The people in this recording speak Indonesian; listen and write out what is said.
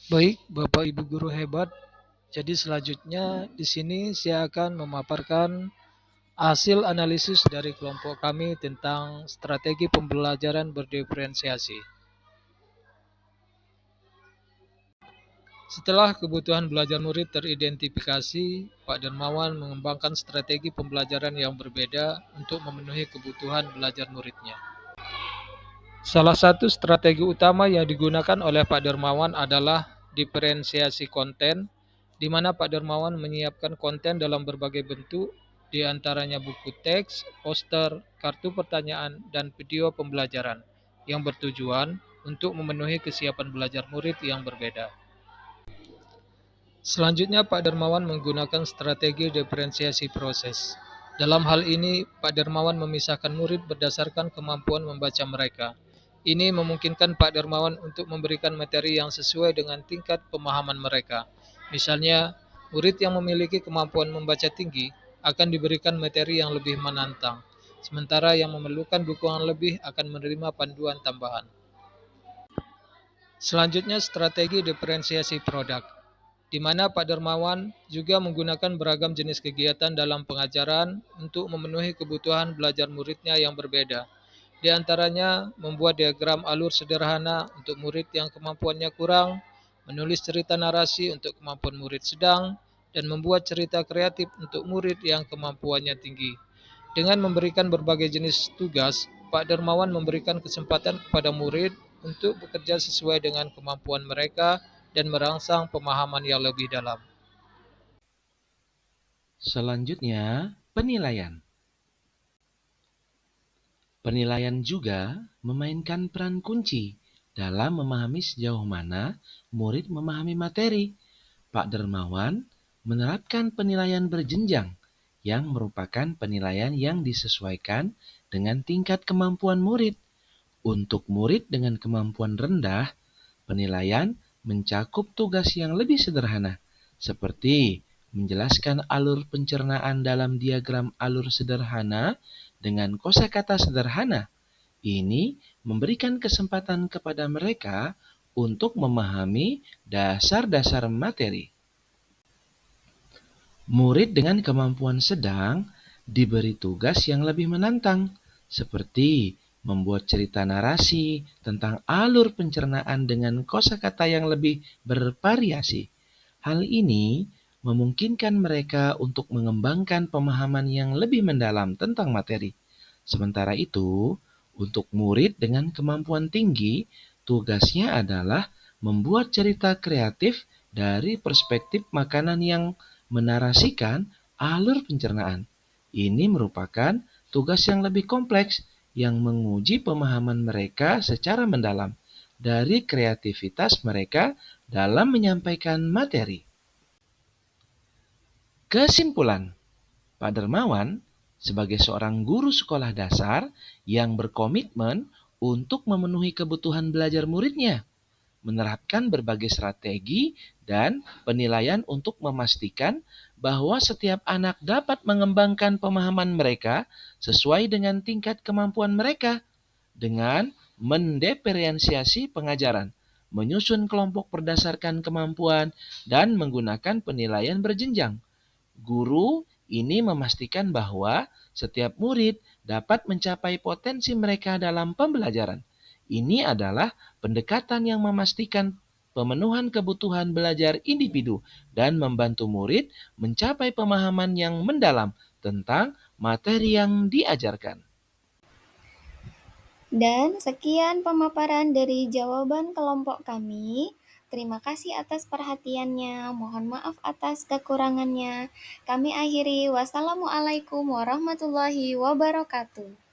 Baik, Bapak Ibu guru hebat. Jadi selanjutnya di sini saya akan memaparkan hasil analisis dari kelompok kami tentang strategi pembelajaran berdiferensiasi. Setelah kebutuhan belajar murid teridentifikasi, Pak Dermawan mengembangkan strategi pembelajaran yang berbeda untuk memenuhi kebutuhan belajar muridnya. Salah satu strategi utama yang digunakan oleh Pak Dermawan adalah diferensiasi konten, di mana Pak Dermawan menyiapkan konten dalam berbagai bentuk, di antaranya buku teks, poster, kartu pertanyaan, dan video pembelajaran, yang bertujuan untuk memenuhi kesiapan belajar murid yang berbeda. Selanjutnya, Pak Dermawan menggunakan strategi diferensiasi proses. Dalam hal ini, Pak Dermawan memisahkan murid berdasarkan kemampuan membaca mereka. Ini memungkinkan Pak Dermawan untuk memberikan materi yang sesuai dengan tingkat pemahaman mereka. Misalnya, murid yang memiliki kemampuan membaca tinggi akan diberikan materi yang lebih menantang, sementara yang memerlukan dukungan lebih akan menerima panduan tambahan. Selanjutnya, strategi diferensiasi produk, di mana Pak Dermawan juga menggunakan beragam jenis kegiatan dalam pengajaran untuk memenuhi kebutuhan belajar muridnya yang berbeda. Di antaranya, membuat diagram alur sederhana untuk murid yang kemampuannya kurang, menulis cerita narasi untuk kemampuan murid sedang, dan membuat cerita kreatif untuk murid yang kemampuannya tinggi. Dengan memberikan berbagai jenis tugas, Pak Dermawan memberikan kesempatan kepada murid untuk bekerja sesuai dengan kemampuan mereka dan merangsang pemahaman yang lebih dalam. Selanjutnya, penilaian. Penilaian juga memainkan peran kunci dalam memahami sejauh mana murid memahami materi. Pak Dermawan menerapkan penilaian berjenjang yang merupakan penilaian yang disesuaikan dengan tingkat kemampuan murid. Untuk murid dengan kemampuan rendah, penilaian mencakup tugas yang lebih sederhana, seperti menjelaskan alur pencernaan dalam diagram alur sederhana dengan kosakata sederhana. Ini memberikan kesempatan kepada mereka untuk memahami dasar-dasar materi. Murid dengan kemampuan sedang diberi tugas yang lebih menantang, seperti membuat cerita narasi tentang alur pencernaan dengan kosakata yang lebih bervariasi. Hal ini memungkinkan mereka untuk mengembangkan pemahaman yang lebih mendalam tentang materi. Sementara itu, untuk murid dengan kemampuan tinggi, tugasnya adalah membuat cerita kreatif dari perspektif makanan yang menarasikan alur pencernaan. Ini merupakan tugas yang lebih kompleks yang menguji pemahaman mereka secara mendalam dari kreativitas mereka dalam menyampaikan materi. Kesimpulan, Pak Dermawan sebagai seorang guru sekolah dasar yang berkomitmen untuk memenuhi kebutuhan belajar muridnya, menerapkan berbagai strategi dan penilaian untuk memastikan bahwa setiap anak dapat mengembangkan pemahaman mereka sesuai dengan tingkat kemampuan mereka dengan mendiferensiasi pengajaran, menyusun kelompok berdasarkan kemampuan, dan menggunakan penilaian berjenjang. Guru ini memastikan bahwa setiap murid dapat mencapai potensi mereka dalam pembelajaran. Ini adalah pendekatan yang memastikan pemenuhan kebutuhan belajar individu dan membantu murid mencapai pemahaman yang mendalam tentang materi yang diajarkan. Dan sekian pemaparan dari jawaban kelompok kami. Terima kasih atas perhatiannya. Mohon maaf atas kekurangannya. Kami akhiri. Wassalamualaikum warahmatullahi wabarakatuh.